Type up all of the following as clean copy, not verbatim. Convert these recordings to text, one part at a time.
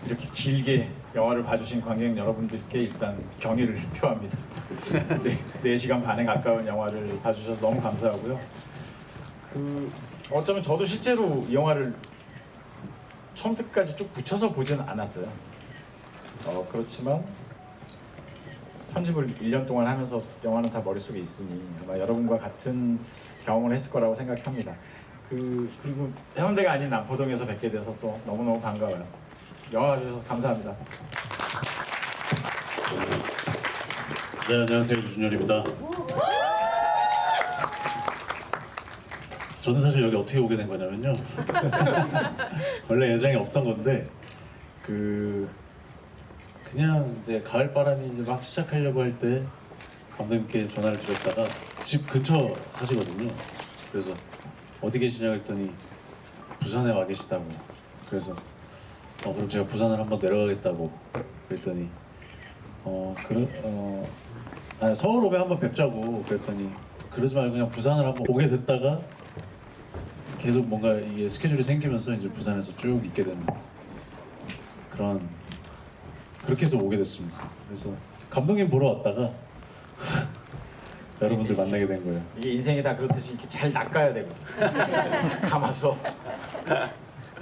이렇게 길게 영화를 봐주신 관객 여러분들께 일단 경의를 표합니다. 4시간 반에 가까운 영화를 봐주셔서 너무 감사하고요. 어쩌면 저도 실제로 이 영화를 처음부터 끝까지 쭉 붙여서 보지는 않았어요. 그렇지만 편집을 1년 동안 하면서 영화는 다 머릿속에 있으니 아마 여러분과 같은 경험을 했을 거라고 생각합니다. 그리고 해운대가 아닌 남포동에서 뵙게 돼서 또 너무너무 반가워요. 영화 봐주셔서 감사합니다. 네, 안녕하세요. 유준열입니다. 저는 사실 여기 어떻게 오게 된 거냐면요. 원래 예정이 없던 건데 그냥 이제 가을바람이 이제 막 시작하려고 할 때 감독님께 전화를 드렸다가 집 근처 사시거든요. 그래서 어디 계시냐고 했더니 부산에 와 계시다고. 그래서 그럼 제가 부산을 한번 내려가겠다고 그랬더니 서울 오면 한번 뵙자고 그랬더니 그러지 말고 그냥 부산을 한번 오게 됐다가 계속 뭔가 이게 스케줄이 생기면서 이제 부산에서 쭉 있게 되는 그렇게 해서 오게 됐습니다. 그래서 감독님 보러 왔다가 여러분들 만나게 된 거예요. 이게 인생이 다 그렇듯이 이렇게 잘 낚아야 되고 감아서.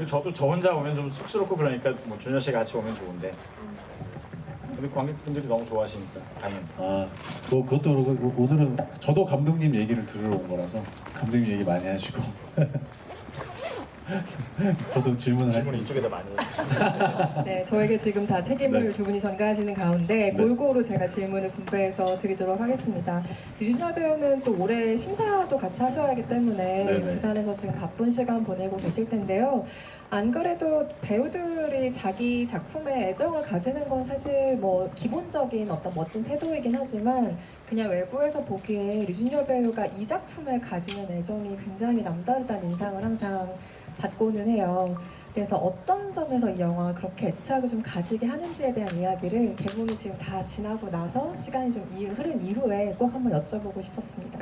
저도 저 혼자 오면 좀 쑥스럽고 그러니까 뭐 준현 씨 같이 오면 좋은데. 근데 관객분들이 너무 좋아하시니까 다행입니다. 그것도 그렇고 오늘은 저도 감독님 얘기를 들으러 온 거라서 감독님 얘기 많이 하시고 저도 질문을 이쪽에다 많이 해주시죠. 네, 저에게 지금 다 책임을 네. 두 분이 전가하시는 가운데 골고루 제가 질문을 분배해서 드리도록 하겠습니다. 유준열 배우는 또 올해 심사도 같이 하셔야 하기 때문에 네네. 부산에서 지금 바쁜 시간 보내고 계실 텐데요. 안 그래도 배우들이 자기 작품에 애정을 가지는 건 사실 뭐 기본적인 어떤 멋진 태도이긴 하지만 그냥 외부에서 보기에 류준열 배우가 이 작품에 가지는 애정이 굉장히 남다르다는 인상을 항상 받고는 해요. 그래서 어떤 점에서 이 영화 그렇게 애착을 좀 가지게 하는지에 대한 이야기를 개봉이 지금 다 지나고 나서 시간이 좀 흐른 이후에 꼭 한번 여쭤보고 싶었습니다.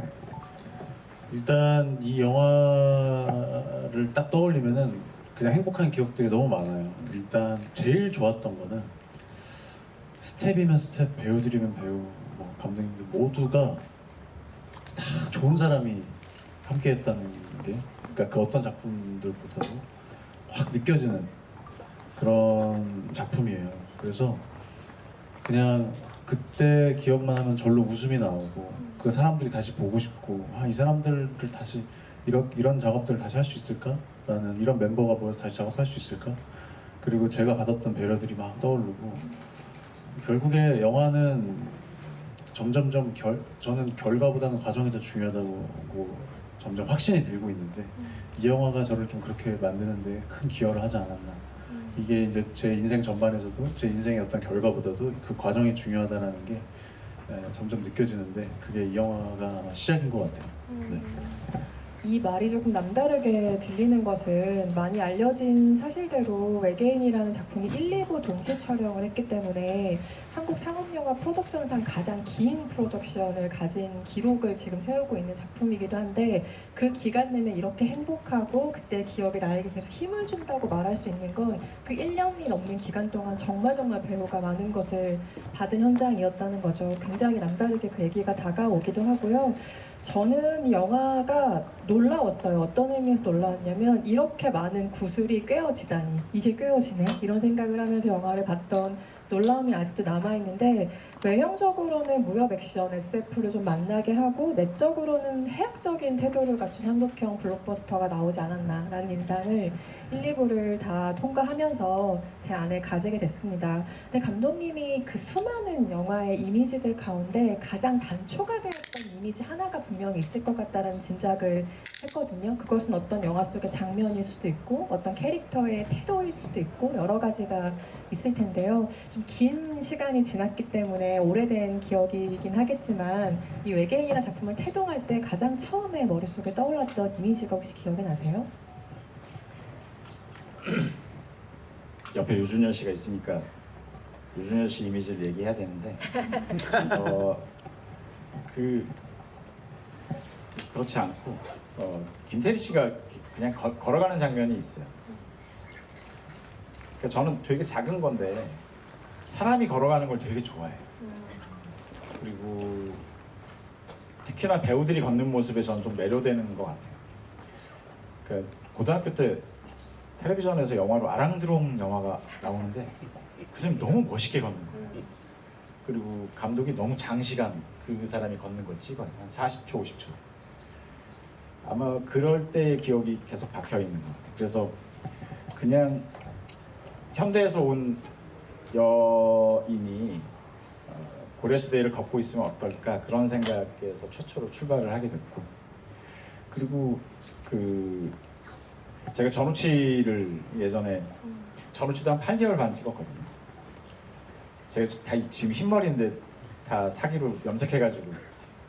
일단 이 영화를 딱 떠올리면은 그냥 행복한 기억들이 너무 많아요. 일단 제일 좋았던 거는 스텝이면 스텝, 배우들이면 배우, 뭐 감독님들 모두가 다 좋은 사람이 함께했다는 게, 그러니까 그 어떤 작품들보다도 확 느껴지는 그런 작품이에요. 그래서 그냥 그때 기억만 하면 절로 웃음이 나오고 그 사람들이 다시 보고 싶고 이 사람들을 다시 이런 작업들을 다시 할 수 있을까? 라는 이런 멤버가 모여서 다시 작업할 수 있을까? 그리고 제가 받았던 배려들이 막 떠오르고 결국에 영화는 점점점 저는 결과보다는 과정이 더 중요하다고 점점 확신이 들고 있는데 이 영화가 저를 좀 그렇게 만드는 데 큰 기여를 하지 않았나. 이게 이제 제 인생 전반에서도 제 인생의 어떤 결과보다도 그 과정이 중요하다는 게 점점 느껴지는데 그게 이 영화가 아마 시작인 것 같아요. 네. 이 말이 조금 남다르게 들리는 것은 많이 알려진 사실대로 외계인이라는 작품이 1, 2부 동시 촬영을 했기 때문에 한국 상업영화 프로덕션상 가장 긴 프로덕션을 가진 기록을 지금 세우고 있는 작품이기도 한데 그 기간 내내 이렇게 행복하고 그때 기억이 나에게 계속 힘을 준다고 말할 수 있는 건 그 1년이 넘는 기간 동안 정말 배우가 많은 것을 받은 현장이었다는 거죠. 굉장히 남다르게 그 얘기가 다가오기도 하고요. 저는 이 영화가 놀라웠어요. 어떤 의미에서 놀라웠냐면 이렇게 많은 구슬이 꿰어지다니 이게 꿰어지네? 이런 생각을 하면서 영화를 봤던 놀라움이 아직도 남아있는데 외형적으로는 무협 액션 SF를 좀 만나게 하고 내적으로는 해학적인 태도를 갖춘 한국형 블록버스터가 나오지 않았나라는 인상을 1, 2부를 다 통과하면서 제 안에 가지게 됐습니다. 근데 감독님이 그 수많은 영화의 이미지들 가운데 가장 단초가 되었던 이미지 하나가 분명히 있을 것 같다는 짐작을 했거든요. 그것은 어떤 영화 속의 장면일 수도 있고 어떤 캐릭터의 태도일 수도 있고 여러 가지가 있을 텐데요. 좀 긴 시간이 지났기 때문에 오래된 기억이긴 하겠지만 이 외계인이라는 작품을 태동할 때 가장 처음에 머릿속에 떠올랐던 이미지가 혹시 기억이 나세요? 옆에 유준현 씨가 있으니까 유준현 씨 이미지를 얘기해야 되는데 그렇지 않고 김태리 씨가 그냥 걸어가는 장면이 있어요. 그러니까 저는 되게 작은 건데 사람이 걸어가는 걸 되게 좋아해요. 그리고 특히나 배우들이 걷는 모습에 저는 좀 매료되는 것 같아요. 그러니까 고등학교 때 텔레비전에서 영화로 아랑드롱 영화가 나오는데 그 사람이 너무 멋있게 걷는 거예요. 그리고 감독이 너무 장시간 그 사람이 걷는 걸 찍어요. 한 40초, 50초. 아마 그럴 때의 기억이 계속 박혀 있는 것 같아요. 그래서 그냥 현대에서 온 여인이 고려시대를 걷고 있으면 어떨까 그런 생각에서 최초로 출발을 하게 됐고, 그리고 제가 전우치를 예전에 전우치도 한 8개월 반 찍었거든요. 제가 지금 흰머리인데 다 사기로 염색해가지고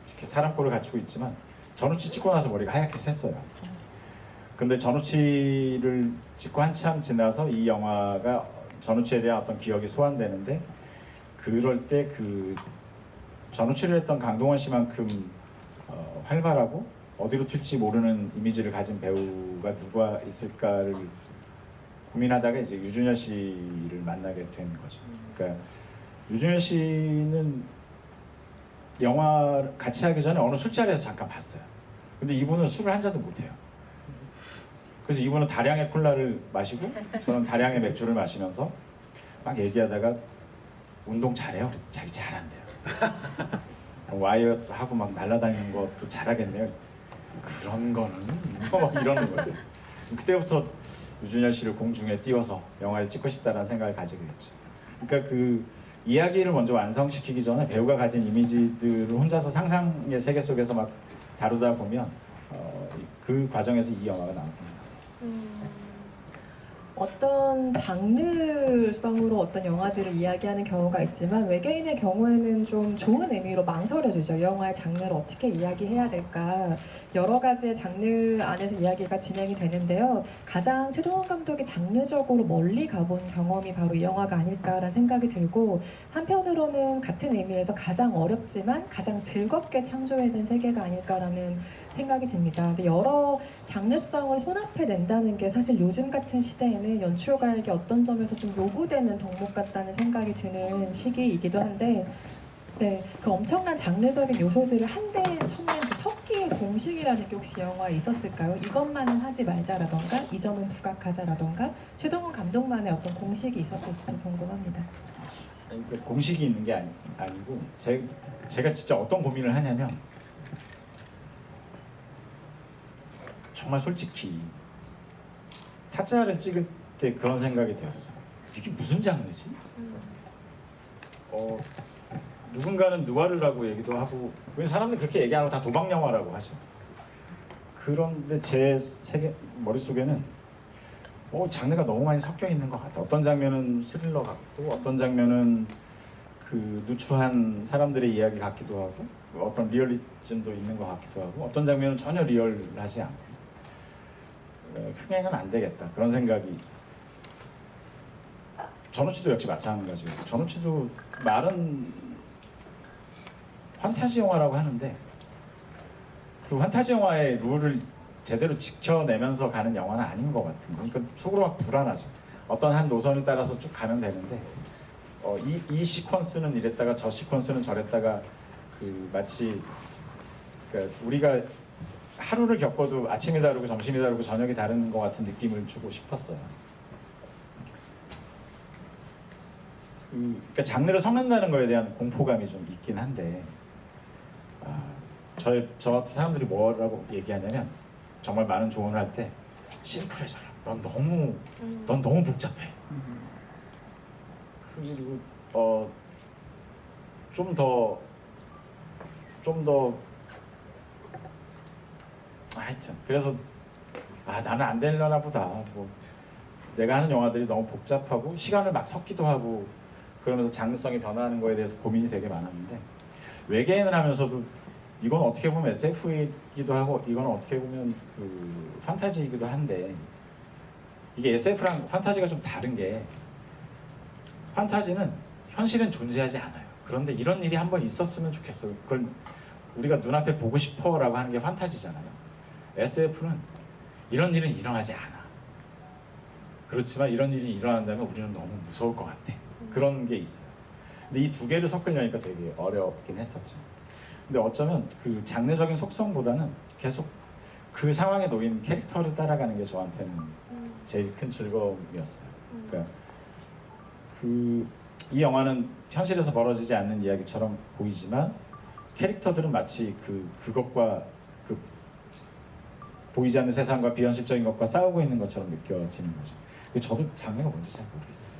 이렇게 사람 꼴을 갖추고 있지만 전우치 찍고 나서 머리가 하얗게 샜어요. 근데 전우치를 찍고 한참 지나서 이 영화가 전우치에 대한 어떤 기억이 소환되는데, 그럴 때 전우치를 했던 강동원 씨만큼 활발하고 어디로 튈지 모르는 이미지를 가진 배우가 누가 있을까를 고민하다가 이제 유준열 씨를 만나게 된 거죠. 그러니까 유준열 씨는 영화 같이 하기 전에 어느 술자리에서 잠깐 봤어요. 근데 이분은 술을 한 잔도 못 해요. 그래서 이분은 다량의 콜라를 마시고 저는 다량의 맥주를 마시면서 막 얘기하다가 운동 잘해요? 자기 잘한대요. 와이어 하고 막 날아다니는 것도 잘하겠네요. 그런 거는 막 이러는 거예요. 그때부터 유준열 씨를 공중에 띄워서 영화를 찍고 싶다라는 생각을 가지게 됐죠. 그러니까 그 이야기를 먼저 완성시키기 전에 배우가 가진 이미지들을 혼자서 상상의 세계 속에서 막 다루다 보면 그 과정에서 이 영화가 나온 겁니다. 어떤 장르성으로 어떤 영화들을 이야기하는 경우가 있지만 외계인의 경우에는 좀 좋은 의미로 망설여지죠. 영화의 장르를 어떻게 이야기해야 될까, 여러 가지의 장르 안에서 이야기가 진행이 되는데요. 가장 최동원 감독이 장르적으로 멀리 가본 경험이 바로 이 영화가 아닐까라는 생각이 들고, 한편으로는 같은 의미에서 가장 어렵지만 가장 즐겁게 창조해낸 세계가 아닐까라는 생각이 듭니다. 근데 여러 장르성을 혼합해낸다는 게 사실 요즘 같은 시대에는 연출가에게 어떤 점에서 좀 요구되는 덕목 같다는 생각이 드는 시기이기도 한데, 네, 그 엄청난 장르적인 요소들을 한데 섞는 그 섞기의 공식이라는 게 혹시 영화에 있었을까요? 이것만은 하지 말자라던가 이 점은 부각하자라던가 최동원 감독만의 어떤 공식이 있었을지도 궁금합니다. 아니, 그 공식이 있는 게 아니고 제가 진짜 어떤 고민을 하냐면, 정말 솔직히 타짜를 찍을 때 그런 생각이 들었어요. 이게 무슨 장르지? 누군가는 누아르라고 얘기도 하고, 왜 사람들이 그렇게 얘기 안 하고 다 도박 영화라고 하죠. 그런데 제 머릿속에는 장르가 너무 많이 섞여 있는 것 같아. 어떤 장면은 스릴러 같고, 어떤 장면은 그 누추한 사람들의 이야기 같기도 하고, 어떤 리얼리즘도 있는 것 같기도 하고, 어떤 장면은 전혀 리얼하지 않고, 흥행은 안 되겠다 그런 생각이 있었어요. 전우치도 역시 마찬가지고, 전우치도 말은 판타지 영화라고 하는데 그 판타지 영화의 룰을 제대로 지켜내면서 가는 영화는 아닌 것 같은 거. 그러니까 속으로 막 불안하죠. 어떤 한 노선을 따라서 쭉 가면 되는데 이 시퀀스는 이랬다가 저 시퀀스는 저랬다가 마치 그러니까 우리가 하루를 겪어도 아침이 다르고 점심이 다르고 저녁이 다른 것 같은 느낌을 주고 싶었어요. 그러니까 장르를 섞는다는 거에 대한 공포감이 좀 있긴 한데, 저 같은 사람들이 뭐라고 얘기하냐면, 정말 많은 조언을 할 때 심플해져라. 넌 너무 복잡해. 그리고 좀 더 하여튼 그래서 나는 안 되려나 보다. 뭐 내가 하는 영화들이 너무 복잡하고 시간을 막 섞기도 하고 그러면서 장르성이 변화하는 거에 대해서 고민이 되게 많았는데, 외계인을 하면서도 이건 어떻게 보면 SF이기도 하고 이건 어떻게 보면 그 판타지이기도 한데, 이게 SF랑 판타지가 좀 다른 게, 판타지는 현실은 존재하지 않아요. 그런데 이런 일이 한번 있었으면 좋겠어요. 그걸 우리가 눈앞에 보고 싶어라고 하는 게 판타지잖아요. SF는 이런 일은 일어나지 않아. 그렇지만 이런 일이 일어난다면 우리는 너무 무서울 것 같아. 그런 게 있어요. 근데 이 두 개를 섞으려니까 되게 어렵긴 했었죠. 근데 어쩌면 그 장르적인 속성보다는 계속 그 상황에 놓인 캐릭터를 따라가는 게 저한테는 제일 큰 즐거움이었어요. 그러니까 이 영화는 현실에서 벌어지지 않는 이야기처럼 보이지만 캐릭터들은 마치 그것과 그 보이지 않는 세상과 비현실적인 것과 싸우고 있는 것처럼 느껴지는 거죠. 근데 저도 장르가 뭔지 잘 모르겠어요.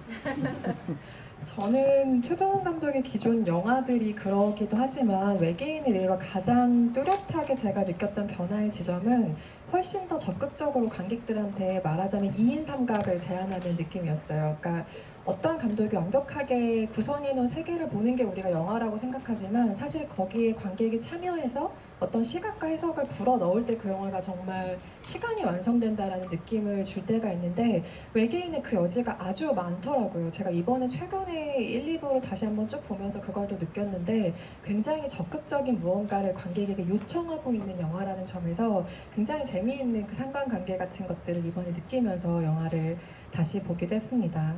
저는 최동원 감독의 기존 영화들이 그러기도 하지만 외계인을 이루어 가장 뚜렷하게 제가 느꼈던 변화의 지점은 훨씬 더 적극적으로 관객들한테 말하자면 2인 삼각을 제안하는 느낌이었어요. 그러니까 어떤 감독이 완벽하게 구성해놓은 세계를 보는 게 우리가 영화라고 생각하지만 사실 거기에 관객이 참여해서 어떤 시각과 해석을 불어 넣을 때 그 영화가 정말 시간이 완성된다라는 느낌을 줄 때가 있는데 외계인의 그 여지가 아주 많더라고요. 제가 이번에 최근에 1, 2부를 다시 한번 쭉 보면서 그걸 또 느꼈는데 굉장히 적극적인 무언가를 관객에게 요청하고 있는 영화라는 점에서 굉장히 재미있는 그 상관관계 같은 것들을 이번에 느끼면서 영화를 다시 보기도 했습니다.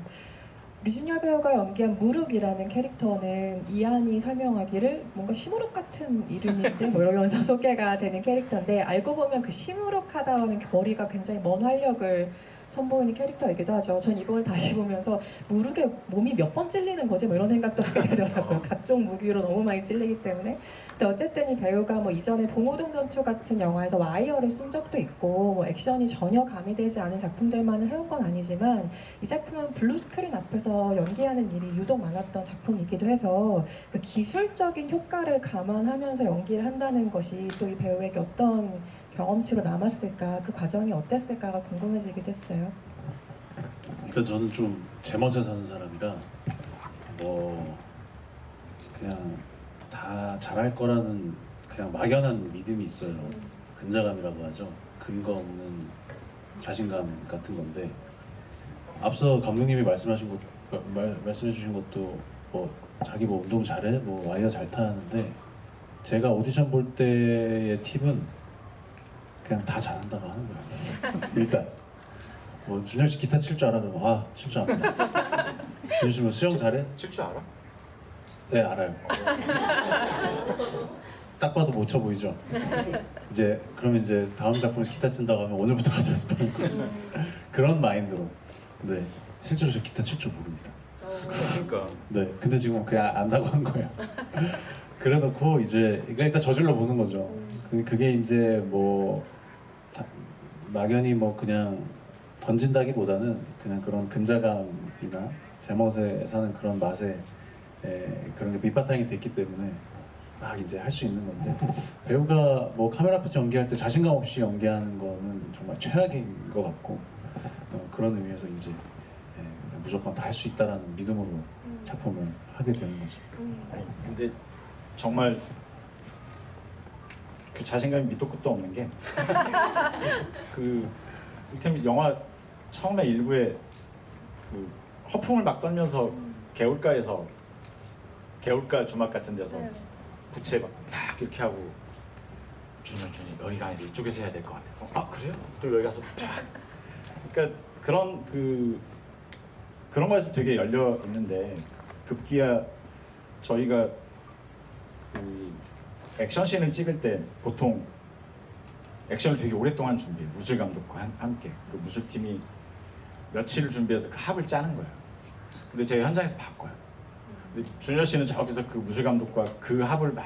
류준열 배우가 연기한 무륵이라는 캐릭터는 이한이 설명하기를 뭔가 시무룩 같은 이름인데 뭐 이러면서 소개가 되는 캐릭터인데 알고 보면 그 시무룩하다는 거리가 굉장히 먼 활력을 선보이는 캐릭터이기도 하죠. 전 이걸 다시 보면서 무륵에 몸이 몇 번 찔리는 거지 뭐 이런 생각도 하게 되더라고요. 각종 무기로 너무 많이 찔리기 때문에. 근데 어쨌든 이 배우가 뭐 이전에 봉오동 전투 같은 영화에서 와이어를 쓴 적도 있고 뭐 액션이 전혀 가미되지 않은 작품들만을 해온 건 아니지만 이 작품은 블루 스크린 앞에서 연기하는 일이 유독 많았던 작품이기도 해서 그 기술적인 효과를 감안하면서 연기를 한다는 것이 또 이 배우에게 어떤 경험치로 남았을까, 그 과정이 어땠을까가 궁금해지기도 했어요. 일단 저는 좀 제 멋에 사는 사람이라 뭐 그냥 다 잘할 거라는 그냥 막연한 믿음이 있어요. 근자감이라고 하죠. 근거 없는 자신감 같은 건데 앞서 감독님이 말씀해 주신 것도 뭐 자기 뭐 운동 잘해, 뭐 와이어 잘 타는데 제가 오디션 볼 때의 팁은 그냥 다 잘한다고 하는 거예요. 일단 뭐 준열 씨 기타 칠 줄 알아? 그러면 아 칠 줄 압니다. 준열 씨 뭐 수영 잘해? 칠 줄 알아? 네 알아요. 딱 봐도 못 쳐 보이죠. 이제 그러면 이제 다음 작품에서 기타 친다고 하면 오늘부터 가자 연습하는 거예요. 그런 마인드로. 네 실제로 저 기타 칠 줄 모릅니다. 그러니까 네 근데 지금 그냥 안다고 한 거예요. 그래놓고 이제 그러니까 일단 저질러 보는 거죠. 그게 이제 뭐 막연히 뭐 그냥 던진다기보다는 그냥 그런 근자감이나 제멋에 사는 그런 맛에 그런 게 밑바탕이 됐기 때문에 막 이제 할 수 있는 건데 배우가 뭐 카메라 앞에서 연기할 때 자신감 없이 연기하는 거는 정말 최악인 것 같고 그런 의미에서 이제 무조건 다 할 수 있다라는 믿음으로 작품을 하게 되는 거죠. 아니, 근데 정말 그 자신감이 밑도 끝도 없는 게 그 이를테면 영화 처음에 일부에 그 허풍을 막 떨면서 개울가에서 개울가 주막 같은 데서 부채 막 이렇게 하고 준이 여기가 아니라 이쪽에서 해야 될 것 같아. 아 그래요? 또 여기 가서 쫙. 그러니까 그런 거에서 되게 열려 있는데 급기야 저희가 그 액션씬을 찍을 때 보통 액션을 되게 오랫동안 준비해. 무술 감독과 함께 그 무술팀이 며칠을 준비해서 그 합을 짜는 거예요. 근데 제가 현장에서 봤고요. 근데 준열 씨는 저기서 그 무술 감독과 그 합을 막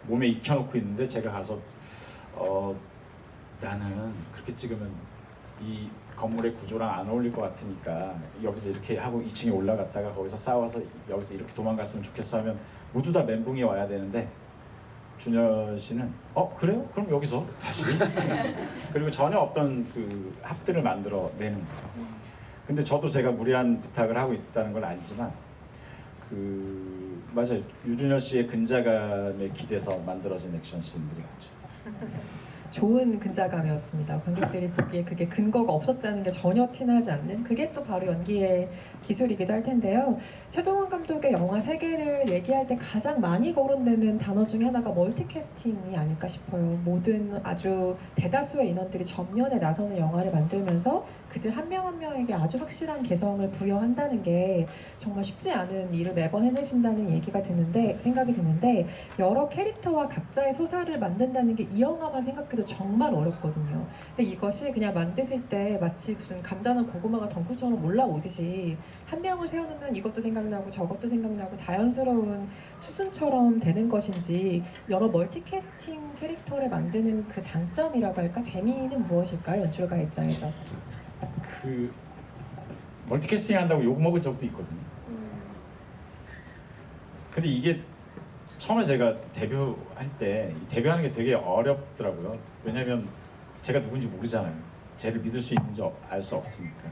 몸에 익혀놓고 있는데 제가 가서 나는 그렇게 찍으면 이 건물의 구조랑 안 어울릴 것 같으니까 여기서 이렇게 하고 2층에 올라갔다가 거기서 싸워서 여기서 이렇게 도망갔으면 좋겠어 하면 모두 다 멘붕이 와야 되는데 준열 씨는 그래요? 그럼 여기서 다시 그리고 전혀 없던 그 합들을 만들어 내는 거예요. 근데 저도 제가 무리한 부탁을 하고 있다는 걸 알지만 맞아요. 유준열 씨의 근자감에 기대서 만들어진 액션씬들이 많죠. 좋은 근자감이었습니다. 관객들이 보기에 그게 근거가 없었다는 게 전혀 티나지 않는 그게 또 바로 연기의 기술이기도 할 텐데요. 최동원 감독의 영화 세 개를 얘기할 때 가장 많이 거론되는 단어 중에 하나가 멀티캐스팅이 아닐까 싶어요. 모든 아주 대다수의 인원들이 전면에 나서는 영화를 만들면서 그들 한 명 한 명에게 아주 확실한 개성을 부여한다는 게 정말 쉽지 않은 일을 매번 해내신다는 얘기가 생각이 드는데 여러 캐릭터와 각자의 서사를 만든다는 게 이 영화만 생각해도 정말 어렵거든요. 근데 이것이 그냥 만드실 때 마치 무슨 감자나 고구마가 덩굴처럼 올라오듯이 한 명을 세워놓으면 이것도 생각나고 저것도 생각나고 자연스러운 수순처럼 되는 것인지 여러 멀티캐스팅 캐릭터를 만드는 그 장점이라고 할까? 재미는 무엇일까요? 연출가 입장에서. 그 멀티캐스팅 한다고 욕 먹은 적도 있거든요. 근데 이게 처음에 제가 데뷔할 때 데뷔하는 게 되게 어렵더라고요. 왜냐면 제가 누군지 모르잖아요. 쟤를 믿을 수 있는지 알 수 없으니까.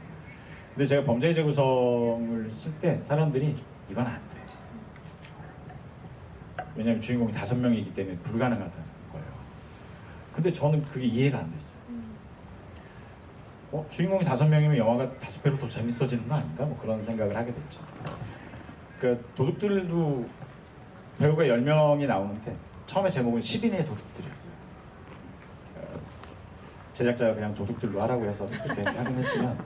근데 제가 범죄의 재구성을 쓸 때 사람들이 이건 안 돼. 왜냐면 주인공이 5명이기 때문에 불가능하다는 거예요. 근데 저는 그게 이해가 안 됐어요. 주인공이 5명이면 영화가 5배로 더 재밌어지는 거 아닌가? 뭐 그런 생각을 하게 됐죠. 그러니까 도둑들도 배우가 10명이 나오는데 처음에 제목은 10인의 도둑들이었어요. 제작자가 그냥 도둑들로 하라고 해서 그렇게 하긴 했지만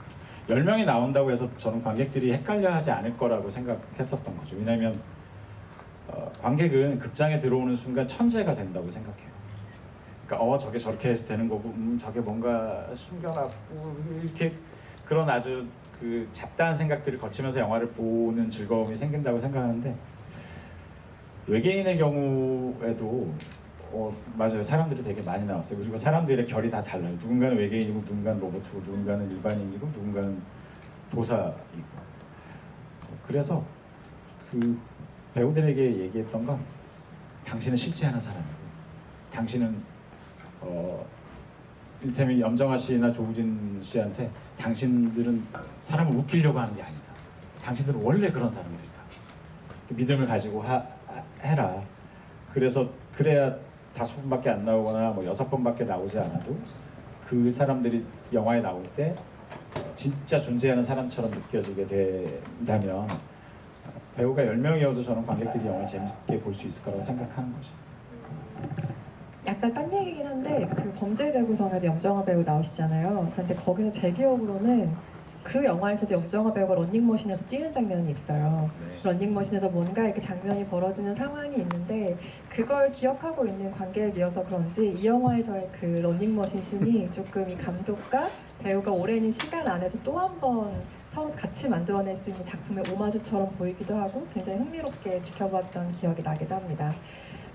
10명이 나온다고 해서 저는 관객들이 헷갈려 하지 않을 거라고 생각했었던 거죠. 왜냐하면 관객은 극장에 들어오는 순간 천재가 된다고 생각해요. 그러니까 저게 저렇게 해서 되는 거고 저게 뭔가 숨겨놨고 이렇게 그런 아주 그 잡다한 생각들을 거치면서 영화를 보는 즐거움이 생긴다고 생각하는데 외계인의 경우에도 맞아요. 사람들이 되게 많이 나왔어요. 그리고 사람들의 결이 다 달라요. 누군가는 외계인이고 누군가는 로봇이고 누군가는 일반인이고 누군가는 도사이고. 그래서 그 배우들에게 얘기했던 건 당신은 실제 하는 사람이고 당신은 이를테면 염정아 씨나 조우진 씨한테 당신들은 사람을 웃기려고 하는 게 아니다. 당신들은 원래 그런 사람들이다. 믿음을 가지고 해라. 그래서 그래야 5번밖에 안 나오거나 뭐 6번밖에 나오지 않아도 그 사람들이 영화에 나올 때 진짜 존재하는 사람처럼 느껴지게 된다면 배우가 10명이어도 저는 관객들이 영화를 재밌게 볼 수 있을 거라고 생각하는 거죠. 약간 딴 얘기긴 한데 그 범죄 재구성에도 염정아 배우 나오시잖아요. 그런데 거기서 제 기억으로는 그 영화에서도 염정아 배우가 런닝머신에서 뛰는 장면이 있어요. 런닝머신에서 뭔가 이렇게 장면이 벌어지는 상황이 있는데 그걸 기억하고 있는 관객이어서 그런지 이 영화에서의 그 런닝머신 씬이 조금 이 감독과 배우가 오랜 시간 안에서 또 한 번 서로 같이 만들어낼 수 있는 작품의 오마주처럼 보이기도 하고 굉장히 흥미롭게 지켜봤던 기억이 나기도 합니다.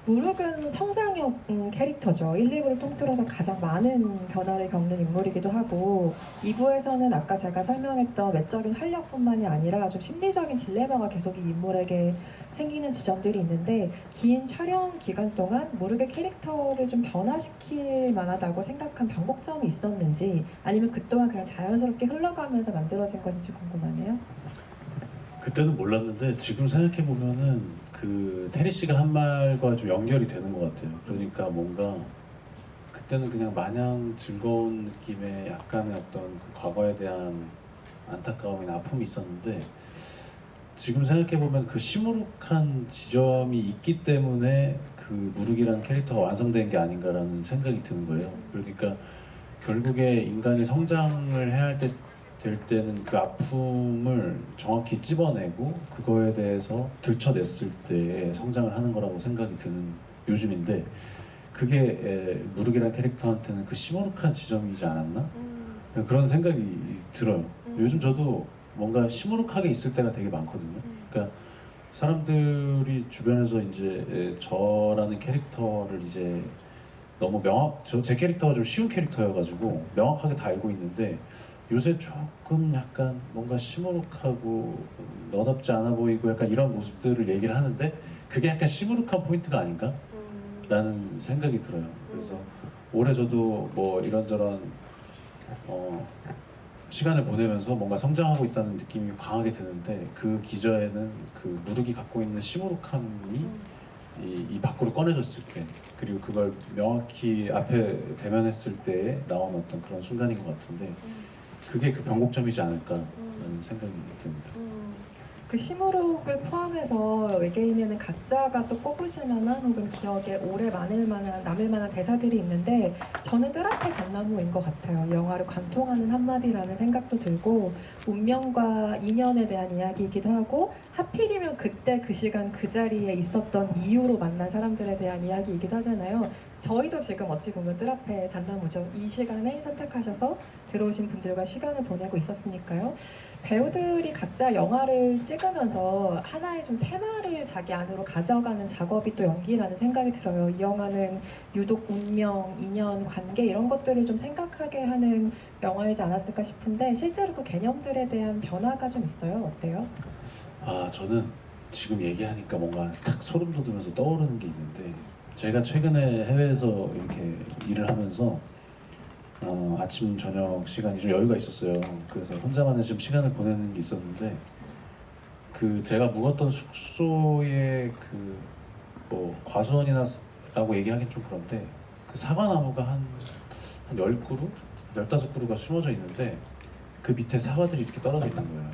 무르은 성장형 캐릭터죠. 1, 2부를 통틀어서 가장 많은 변화를 겪는 인물이기도 하고 2부에서는 아까 제가 설명했던 외적인 활력뿐만이 아니라 좀 심리적인 딜레마가 계속 이 인물에게 생기는 지점들이 있는데 긴 촬영 기간 동안 무르의 캐릭터를 좀 변화시킬 만하다고 생각한 변곡점이 있었는지 아니면 그 동안 그냥 자연스럽게 흘러가면서 만들어진 것인지 궁금하네요. 그때는 몰랐는데 지금 생각해 보면은 그 테리 씨가 한 말과 좀 연결이 되는 것 같아요. 그러니까 뭔가 그때는 그냥 마냥 즐거운 느낌의 약간의 어떤 그 과거에 대한 안타까움이나 아픔이 있었는데 지금 생각해 보면 그 시무룩한 지점이 있기 때문에 그 무르기라는 캐릭터가 완성된 게 아닌가라는 생각이 드는 거예요. 그러니까 결국에 인간이 성장을 해야 할 때 될 때는 그 아픔을 정확히 찝어내고 그거에 대해서 들춰냈을 때 성장을 하는 거라고 생각이 드는 요즘인데 그게 무르기라는 캐릭터한테는 그 시무룩한 지점이지 않았나? 그런 생각이 들어요. 요즘 저도 뭔가 시무룩하게 있을 때가 되게 많거든요. 그러니까 사람들이 주변에서 이제 저라는 캐릭터를 이제 너무 제 캐릭터가 좀 쉬운 캐릭터여가지고 명확하게 다 알고 있는데 요새 조금 약간 뭔가 시무룩하고 너답지 않아 보이고 약간 이런 모습들을 얘기를 하는데 그게 약간 시무룩한 포인트가 아닌가? 라는 생각이 들어요. 그래서 올해 저도 뭐 이런저런 시간을 보내면서 뭔가 성장하고 있다는 느낌이 강하게 드는데 그 기저에는 그 무르기 갖고 있는 시무룩함이 이 밖으로 꺼내졌을 때, 그리고 그걸 명확히 앞에 대면했을 때 나온 어떤 그런 순간인 것 같은데, 그게 그 변곡점이지 않을까라는 생각이 듭니다. 그 시무룩을 포함해서 외계인에는 각자가 또 꼽으실 만한 혹은 기억에 오래 남을 만한 대사들이 있는데 저는 뜰 앞의 잣나무인 것 같아요. 영화를 관통하는 한마디라는 생각도 들고 운명과 인연에 대한 이야기이기도 하고 하필이면 그때 그 시간 그 자리에 있었던 이유로 만난 사람들에 대한 이야기이기도 하잖아요. 저희도 지금 어찌 보면 뜰 앞의 잣나무죠. 이 시간에 선택하셔서 들어오신 분들과 시간을 보내고 있었으니까요. 배우들이 각자 영화를 찍으면서 하나의 좀 테마를 자기 안으로 가져가는 작업이 또 연기라는 생각이 들어요. 이 영화는 유독 운명, 인연, 관계 이런 것들을 좀 생각하게 하는 영화이지 않았을까 싶은데 실제로 그 개념들에 대한 변화가 좀 있어요. 어때요? 아, 저는 지금 얘기하니까 뭔가 탁 소름 돋으면서 떠오르는 게 있는데, 제가 최근에 해외에서 이렇게 일을 하면서 아침 저녁 시간이 좀 여유가 있었어요. 그래서 혼자만의 좀 시간을 보내는 게 있었는데, 그 제가 묵었던 숙소에 그 뭐 과수원이나라고 얘기하긴 좀 그런데, 그 사과나무가 한 10그루? 15그루가 숨어져 있는데 그 밑에 사과들이 이렇게 떨어져 있는 거예요.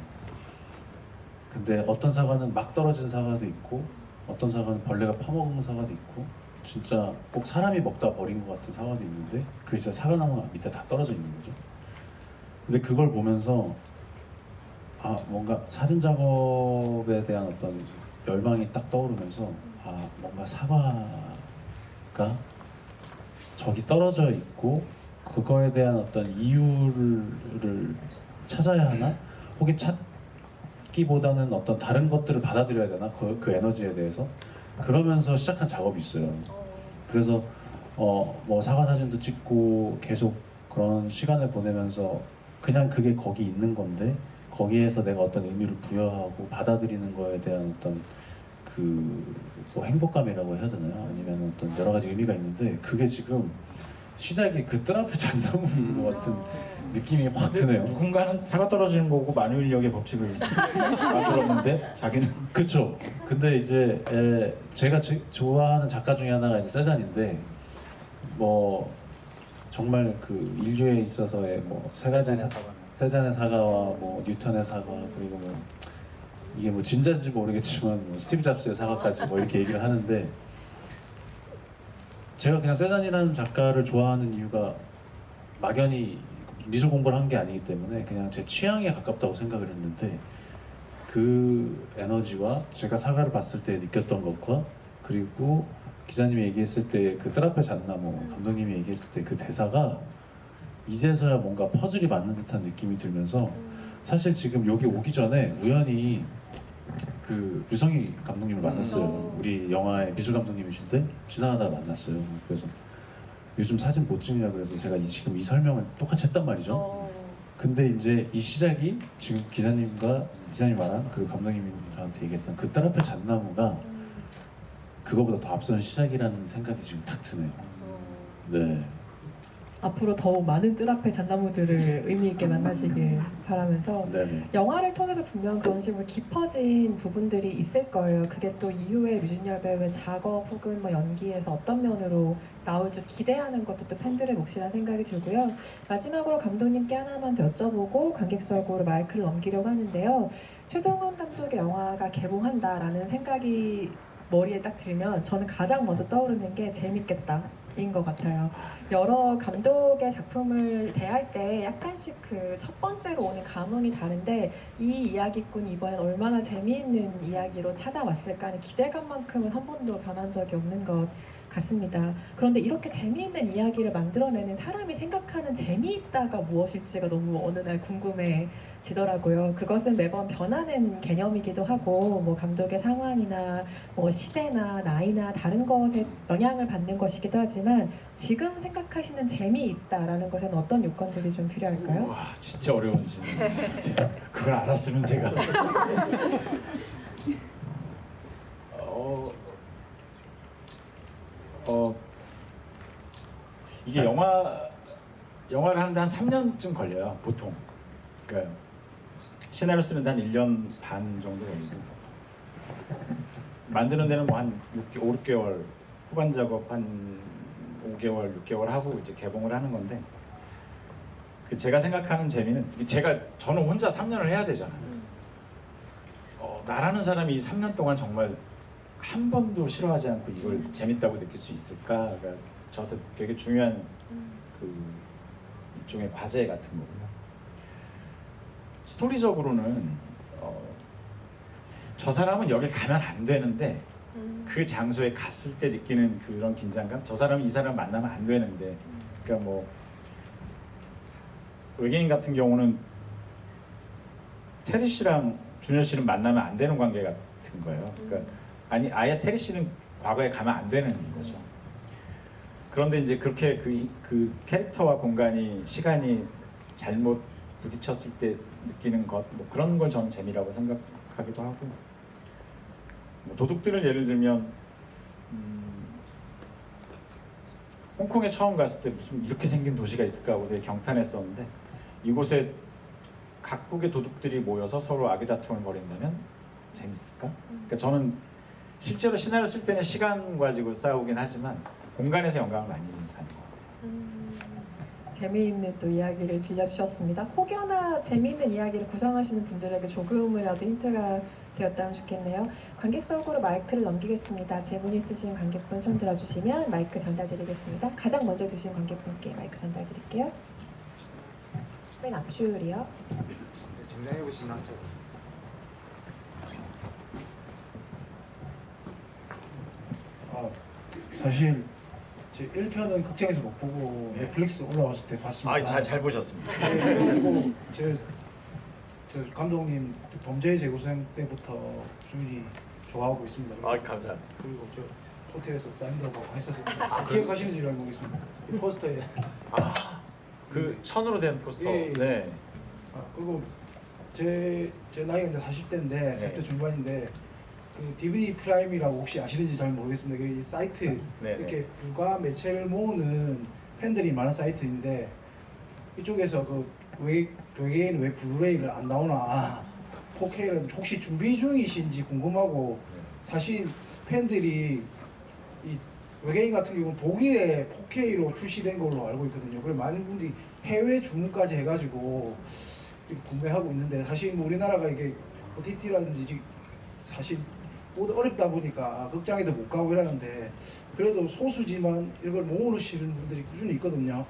근데 어떤 사과는 막 떨어진 사과도 있고, 어떤 사과는 벌레가 파먹은 사과도 있고, 진짜 꼭 사람이 먹다 버린 것 같은 사과도 있는데 그게 진짜 사과나무 밑에 다 떨어져 있는 거죠. 근데 그걸 보면서 아, 뭔가 사진 작업에 대한 어떤 열망이 딱 떠오르면서, 아, 뭔가 사과가 저기 떨어져 있고 그거에 대한 어떤 이유를 찾아야 하나? 혹은 찾기보다는 어떤 다른 것들을 받아들여야 되나? 그 에너지에 대해서 그러면서 시작한 작업이 있어요. 그래서 뭐 사과 사진도 찍고 계속 그런 시간을 보내면서 그냥 그게 거기 있는 건데 거기에서 내가 어떤 의미를 부여하고 받아들이는 거에 대한 어떤 뭐 행복감이라고 해야 되나요? 아니면 어떤 여러 가지 의미가 있는데, 그게 지금 시작이 그 뜰 앞에 잣나무인 것 같은 느낌이 확 드네요. 누군가는 사과 떨어지는 거고 만유인력의 법칙을 만들었는데 자기는 그쵸. 근데 이제 제가 좋아하는 작가 중에 하나가 이제 세잔인데, 뭐 정말 그 인류에 있어서의 뭐 세 가지 세잔의 사과와 뭐 뉴턴의 사과, 그리고 뭐 이게 뭐 진짜인지 모르겠지만 뭐 스티브 잡스의 사과까지 뭐 이렇게 얘기를 하는데, 제가 그냥 세잔이라는 작가를 좋아하는 이유가 막연히 미술 공부를 한 게 아니기 때문에 그냥 제 취향에 가깝다고 생각을 했는데, 그 에너지와 제가 사과를 봤을 때 느꼈던 것과, 그리고 기자님이 얘기했을 때 그 뜰 앞에 잣나무 감독님이 얘기했을 때 그 대사가 이제서야 뭔가 퍼즐이 맞는 듯한 느낌이 들면서, 사실 지금 여기 오기 전에 우연히 그 유성희 감독님을 만났어요. 우리 영화의 미술 감독님이신데 지나가다가 만났어요. 그래서 요즘 사진 못 찍냐 그래서 제가 지금 이 설명을 똑같이 했단 말이죠. 근데 이제 이 시작이 지금 기자님 말한 그 감독님이 저한테 얘기했던 그 뜰 앞에 잣나무가 그거보다 더 앞선 시작이라는 생각이 지금 탁 드네요. 네. 앞으로 더욱 많은 뜰 앞의 잣나무들을 의미 있게 만나시길 바라면서 네네. 영화를 통해서 분명 그런 식으로 깊어진 부분들이 있을 거예요. 그게 또 이후에 류준열 배우의 작업 혹은 뭐 연기에서 어떤 면으로 나올지 기대하는 것도 또 팬들의 몫이라는 생각이 들고요. 마지막으로 감독님께 하나만 더 여쭤보고 관객석으로 마이크를 넘기려고 하는데요. 최동원 감독의 영화가 개봉한다라는 생각이 머리에 딱 들면 저는 가장 먼저 떠오르는 게 재밌겠다 인 것 같아요. 여러 감독의 작품을 대할 때 약간씩 그 첫 번째로 오는 감흥이 다른데, 이 이야기꾼이 이번엔 얼마나 재미있는 이야기로 찾아왔을까 하는 기대감만큼은 한 번도 변한 적이 없는 것 같습니다. 그런데 이렇게 재미있는 이야기를 만들어내는 사람이 생각하는 재미있다가 무엇일지가 너무 어느 날 궁금해지더라고요. 그것은 매번 변하는 개념이기도 하고, 뭐 감독의 상황이나 뭐 시대나 나이나 다른 것에 영향을 받는 것이기도 하지만, 지금 생각하시는 재미있다라는 것에는 어떤 요건들이 좀 필요할까요? 와, 진짜 어려운 질문. 그걸 알았으면 제가 이게 영화를 하는데 한 3년쯤 걸려요, 보통. 그러니까 시나리오 쓰는데 한 1년 반 정도 걸리고, 만드는 데는 뭐 한 5, 6개월 후반 작업 한 5개월, 6개월 하고 이제 개봉을 하는 건데 그 제가 생각하는 재미는 저는 혼자 3년을 해야 되잖아요. 나라는 사람이 이 3년 동안 정말 한 번도 싫어하지 않고 이걸 재밌다고 느낄 수 있을까가 저한테 되게 중요한 그 일종의 과제 같은 거고요. 스토리적으로는 저 사람은 여길 가면 안 되는데 그 장소에 갔을 때 느끼는 그런 긴장감, 저 사람은 이 사람 만나면 안 되는데, 그러니까 뭐 외계인 같은 경우는 테리 씨랑 준현 씨는 만나면 안 되는 관계 같은 거예요. 그러니까 아예 테리 씨는 과거에 가면 안 되는 거죠. 그런데 이제 그렇게 그 캐릭터와 공간이 시간이 잘못 부딪혔을 때 느끼는 것, 뭐 그런 걸 저는 재미라고 생각하기도 하고, 뭐 도둑들을 예를 들면 홍콩에 처음 갔을 때 무슨 이렇게 생긴 도시가 있을까 하고 되게 경탄했었는데 이곳에 각국의 도둑들이 모여서 서로 아기다툼을 벌인다면 재밌을까? 그러니까 저는 실제로 시나리오 쓸 때는 시간 가지고 싸우긴 하지만 공간에서 영감을 많이 받는 것 같아요. 재미있는 또 이야기를 들려주셨습니다. 혹여나 재미있는 이야기를 구상하시는 분들에게 조금이라도 힌트가 되었다면 좋겠네요. 관객석으로 마이크를 넘기겠습니다. 질문 있으신 관객분 손 들어주시면 마이크 전달드리겠습니다. 가장 먼저 두신 관객분께 마이크 전달드릴게요. 맨 앞줄이요. 정장해 보신 남자. 사실 제 1편은 극장에서 못 보고 넷플릭스 올라왔을 때 봤습니다. 잘 보셨습니다. 그리고 제 감독님 범죄의 재구성 때부터 꾸준히 좋아하고 있습니다. 감사합니다. 그리고 저 호텔에서 사인도 받고 했었습니다. 기억하시는지 잘 모르겠습니다. 이 포스터에. 그 천으로 된 포스터. 예. 네. 그리고 제 나이가 이제 40대인데 40대 중반인데 그 DVD 프라임이라고 혹시 아시는지 잘 모르겠습니다. 그 사이트 네, 이렇게 불과 매체를 모으는 팬들이 많은 사이트인데 이쪽에서 그 외계인 왜 블루레이를 안 나오나 4K를 혹시 준비 중이신지 궁금하고 사실 팬들이 이 외계인 같은 경우는 독일에 4K로 출시된 걸로 알고 있거든요. 그래서 많은 분들이 해외 주문까지 해가지고 이렇게 구매하고 있는데 사실 뭐 우리나라가 이게 OTT라든지 사실 모두 어렵다 보니까 극장에도 못 가고 이러는데 그래도 소수지만 이걸 모으시는 분들이 꾸준히 있거든요.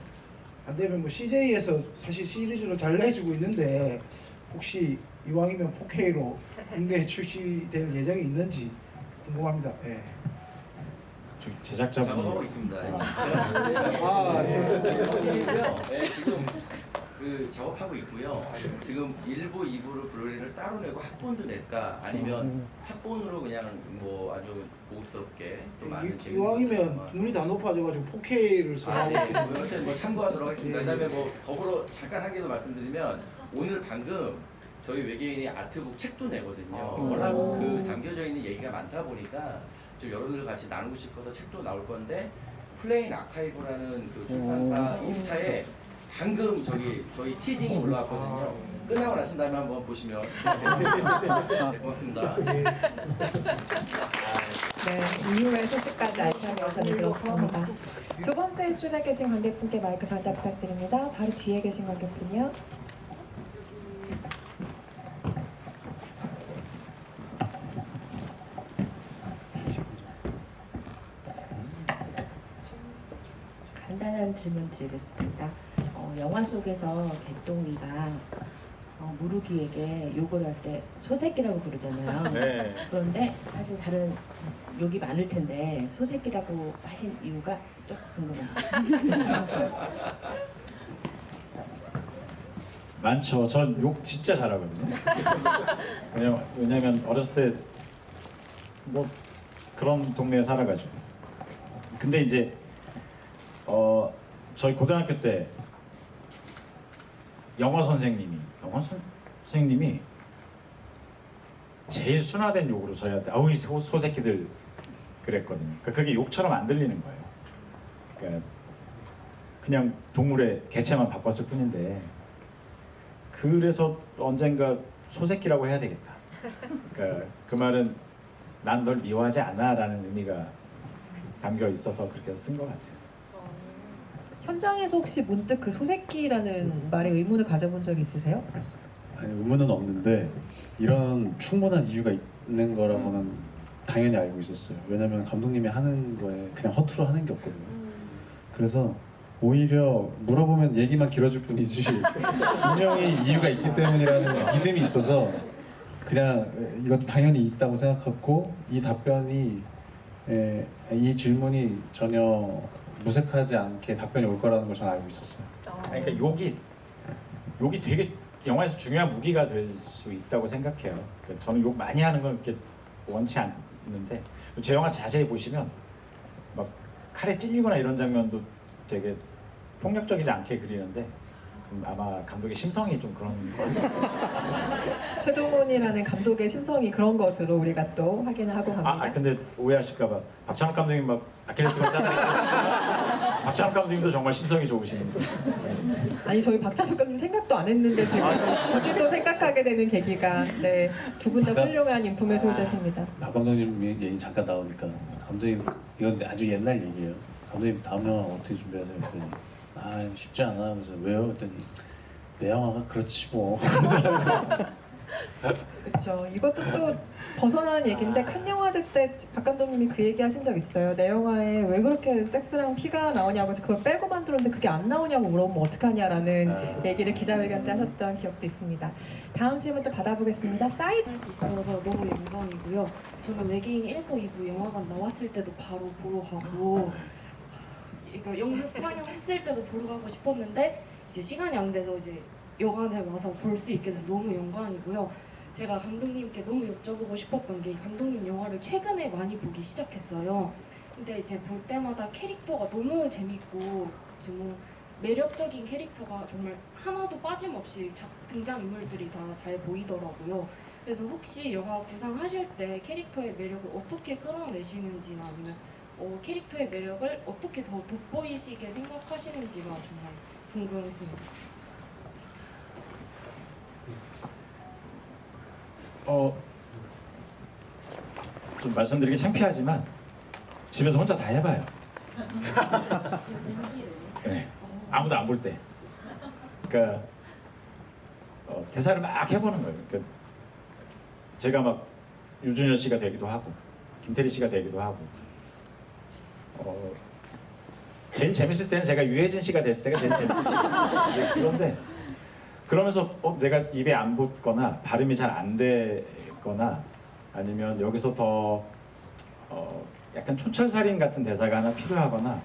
안 되면 뭐 CJ에서 사실 시리즈로 잘 내주고 있는데 혹시 이왕이면 4K로 국내에 출시될 예정이 있는지 궁금합니다. 예. 제작자분이 작업하고 있습니다. 지금 그 작업하고 있고요. 지금 1부, 2부를 블루레이를 따로 내고 합본도 낼까 아니면 합본으로 그냥 뭐 아주 고급스럽게 또 많은 이왕이면 눈이 다 높아져가지고 4K를 사용하고 그럴 뭐 참고하도록 하겠습니다. 그다음에 뭐 더불어 잠깐 하기도 말씀드리면 오늘 방금 저희 외계인이 아트북 책도 내거든요. 워낙 그 담겨져 있는 얘기가 많다 보니까 좀 여러분들 같이 나누고 싶어서 책도 나올 건데 플레인 아카이브라는 그 출판사 인스타에 방금 저희 티징이 올라왔거든요. 끝나고 나신 다음에 한번 보시면 네, 고맙습니다. 네, 이후의 소식까지 알차게 우선이 들었습니다. 두 번째 줄에 계신 관객분께 마이크 전달 부탁드립니다. 바로 뒤에 계신 관객분이요. 간단한 질문 드리겠습니다. 영화 속에서 개똥이가 무르기에게 욕을 할 때 소새끼라고 부르잖아요. 네. 그런데 사실 다른 욕이 많을 텐데 소새끼라고 하신 이유가 또 궁금합니다. 많죠. 전 욕 진짜 잘하거든요. 왜냐면 어렸을 때 뭐 그런 동네에 살아가지고. 근데 이제 저희 고등학교 때 영어 선생님이 제일 순화된 욕으로 저희한테 아우 이 소새끼들 그랬거든요. 그러니까 그게 욕처럼 안 들리는 거예요. 그러니까 그냥 동물의 개체만 바꿨을 뿐인데 그래서 언젠가 소새끼라고 해야 되겠다. 그러니까 그 말은 난 널 미워하지 않아라는 의미가 담겨 있어서 그렇게 쓴 것 같아요. 현장에서 혹시 문득 그 소새끼라는 말에 의문을 가져본 적이 있으세요? 아니 의문은 없는데 이런 충분한 이유가 있는 거라고는 당연히 알고 있었어요. 왜냐면 감독님이 하는 거에 그냥 허투루 하는 게 없거든요. 그래서 오히려 물어보면 얘기만 길어질 뿐이지 분명히 이유가 있기 때문이라는 믿음이 있어서 그냥 이것도 당연히 있다고 생각했고 이 답변이 이 질문이 전혀 무색하지 않게 답변이 올 거라는 걸 저는 알고 있었어요. 아니, 그러니까 욕이 되게 영화에서 중요한 무기가 될 수 있다고 생각해요. 그러니까 저는 욕 많이 하는 건 그렇게 원치 않는데 제 영화 자세히 보시면 막 칼에 찔리거나 이런 장면도 되게 폭력적이지 않게 그리는데 아마 감독의 심성이 좀 그런 최동훈이라는 감독의 심성이 그런 것으로 우리가 또 확인을 하고 갑니다. 근데 오해하실까봐 박찬욱 감독님 막 아킬레스건 짜는 박찬욱 감독님도 정말 심성이 좋으신 아니 저희 박찬욱 감독님 생각도 안 했는데 지금 굳이 또 생각하게 되는 계기가 두 분 다 훌륭한 인품의 소유자십니다. 박 감독님 얘기 잠깐 나오니까 감독님 이건 아주 옛날 얘기예요. 감독님 다음 영화 어떻게 준비하세요? 그랬더니 쉽지 않아. 그래서 왜요? 그랬더니 내 영화가 그렇지 뭐. 그렇죠. 이것도 또 벗어나는 얘기인데 칸 영화제 때 박 감독님이 그 얘기 하신 적 있어요. 내 영화에 왜 그렇게 섹스랑 피가 나오냐고 해서 그걸 빼고 만들었는데 그게 안 나오냐고 물어보면 어떡하냐라는 얘기를 기자회견 때 하셨던 기억도 있습니다. 다음 질문 또 받아보겠습니다. 사이드 할 수 있어서 너무 영광이고요. 저는 외계인 1부, 2부 영화관 나왔을 때도 바로 보러 가고 그러니까 영상 상영했을 때도 보러 가고 싶었는데 이제 시간이 안 돼서 이제 영화관에 와서 볼 수 있게 돼서 너무 영광이고요. 제가 감독님께 너무 여쭤보고 싶었던 게 감독님 영화를 최근에 많이 보기 시작했어요. 근데 이제 볼 때마다 캐릭터가 너무 재밌고 너무 매력적인 캐릭터가 정말 하나도 빠짐없이 등장인물들이 다 잘 보이더라고요. 그래서 혹시 영화 구상하실 때 캐릭터의 매력을 어떻게 끌어내시는지나 아니면 캐릭터의 매력을 어떻게 더 돋보이시게 생각하시는지가 정말 궁금했습니다. 좀 말씀드리기 창피하지만 집에서 혼자 다 해봐요. 네, 아무도 안 볼 때. 그러니까 대사를 막 해보는 거예요. 그러니까 제가 막 유준열 씨가 되기도 하고 김태리 씨가 되기도 하고 제일 재밌을 때는 제가 유해진 씨가 됐을 때가 제일 재밌어요. 그런데 그러면서 내가 입에 안 붙거나 발음이 잘 안 되거나 아니면 여기서 더 약간 촌철살인 같은 대사가 하나 필요하거나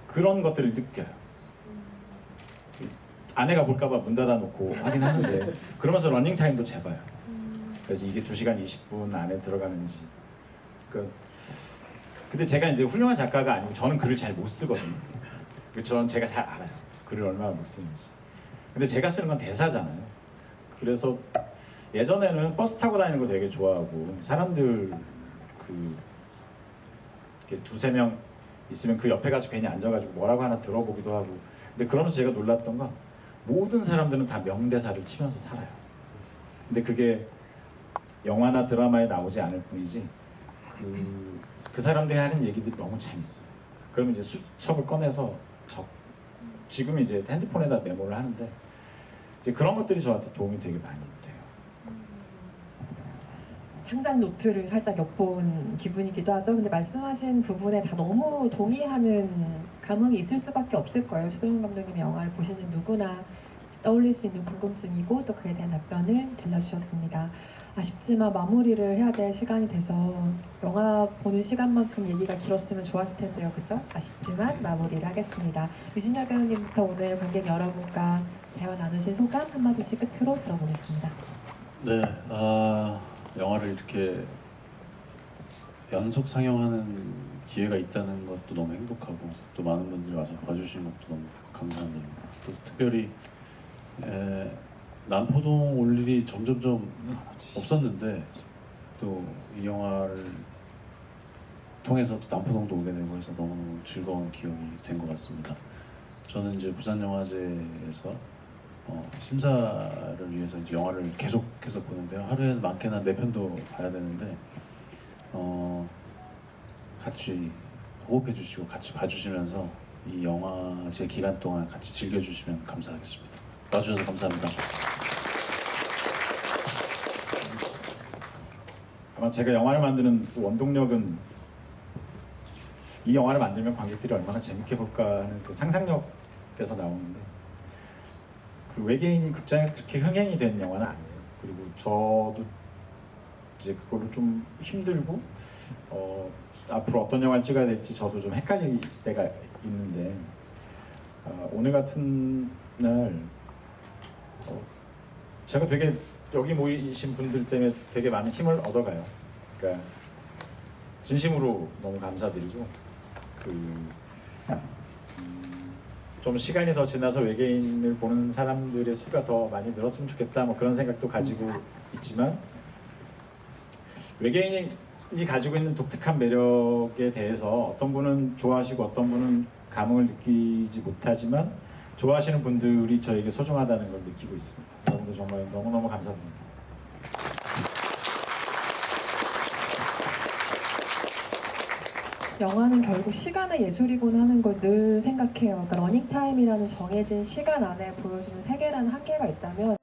그런 것들을 느껴요. 아내가 볼까봐 문 닫아놓고 하긴 하는데 그러면서 러닝타임도 재봐요. 그래서 이게 2시간 20분 안에 들어가는지. 근데 제가 이제 훌륭한 작가가 아니고 저는 글을 잘 못 쓰거든요. 저는 제가 잘 알아요. 글을 얼마나 못 쓰는지. 근데 제가 쓰는 건 대사잖아요. 그래서 예전에는 버스 타고 다니는 거 되게 좋아하고 사람들 이렇게 2-3명 있으면 그 옆에 가서 괜히 앉아가지고 뭐라고 하나 들어보기도 하고. 근데 그러면서 제가 놀랐던 건 모든 사람들은 다 명대사를 치면서 살아요. 근데 그게 영화나 드라마에 나오지 않을 뿐이지 그 사람들이 하는 얘기들이 너무 재밌어요. 그러면 이제 수첩을 꺼내서 지금 이제 핸드폰에다 메모를 하는데 이제 그런 것들이 저한테 도움이 되게 많이 돼요. 창작 노트를 살짝 엿본 기분이기도 하죠. 근데 말씀하신 부분에 다 너무 동의하는 감흥이 있을 수밖에 없을 거예요. 최동훈 감독님의 영화를 보시는 누구나 떠올릴 수 있는 궁금증이고 또 그에 대한 답변을 들려주셨습니다. 아쉽지만 마무리를 해야 될 시간이 돼서 영화 보는 시간만큼 얘기가 길었으면 좋았을 텐데요. 그죠? 아쉽지만 마무리를 하겠습니다. 유진열 배우님부터 오늘 관객 여러분과 대화 나누신 소감 한마디씩 끝으로 들어보겠습니다. 네, 영화를 이렇게 연속 상영하는 기회가 있다는 것도 너무 행복하고 또 많은 분들이 와서 봐주신 것도 너무 감사한 일입니다. 또 특별히 남포동 올 일이 점점점 없었는데 또 이 영화를 통해서 또 남포동도 오게 되고 해서 너무 즐거운 기억이 된 것 같습니다. 저는 이제 부산영화제에서 심사를 위해서 이제 영화를 계속해서 보는데요. 하루에 많게는 4편도 봐야 되는데 같이 호흡해 주시고 같이 봐주시면서 이 영화제 기간 동안 같이 즐겨주시면 감사하겠습니다. 와주셔서 감사합니다. 아마 제가 영화를 만드는 또 원동력은 이 영화를 만들면 관객들이 얼마나 재밌게 볼까 하는 그 상상력에서 나오는데, 그 외계인이 극장에서 그렇게 흥행이 된 영화는 아니에요. 그리고 저도 이제 그걸로 좀 힘들고 앞으로 어떤 영화를 찍어야 될지 저도 좀 헷갈릴 때가 있는데, 오늘 같은 날 제가 되게 여기 모이신 분들 때문에 되게 많은 힘을 얻어가요. 그러니까 진심으로 너무 감사드리고, 좀 시간이 더 지나서 외계인을 보는 사람들의 수가 더 많이 늘었으면 좋겠다, 뭐 그런 생각도 가지고 있지만, 외계인이 가지고 있는 독특한 매력에 대해서 어떤 분은 좋아하시고 어떤 분은 감흥을 느끼지 못하지만 좋아하시는 분들이 저에게 소중하다는 걸 느끼고 있습니다. 여러분들 정말 너무너무 감사드립니다. 영화는 결국 시간의 예술이구나 하는 걸 늘 생각해요. 그러니까 러닝타임이라는 정해진 시간 안에 보여주는 세계라는 한계가 있다면